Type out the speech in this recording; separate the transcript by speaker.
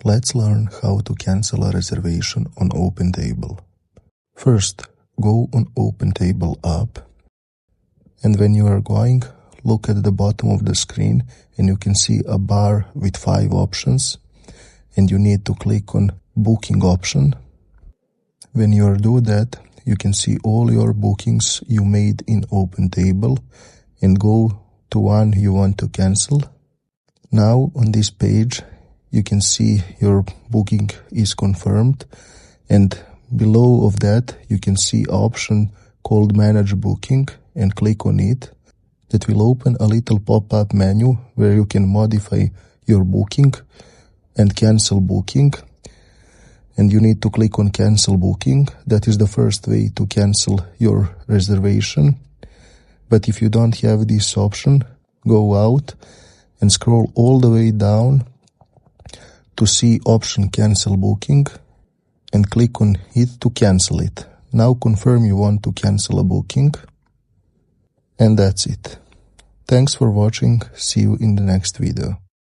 Speaker 1: Let's learn how to cancel a reservation on OpenTable. First, go on OpenTable app, and when you are going, look at the bottom of the screen and you can see a bar with 5 options, and you need to click on Booking option. When you do that, you can see all your bookings you made in OpenTable and go to one you want to cancel. Now on this page, you can see your booking is confirmed, and below of that you can see option called Manage Booking, and click on it. That will open a little pop-up menu where you can modify your booking and cancel booking, and you need to click on Cancel Booking. That is the first way to cancel your reservation. But if you don't have this option, go out and scroll all the way down to see option Cancel Booking and click on it to cancel it. Now confirm you want to cancel a booking, and that's it. Thanks for watching. See you in the next video.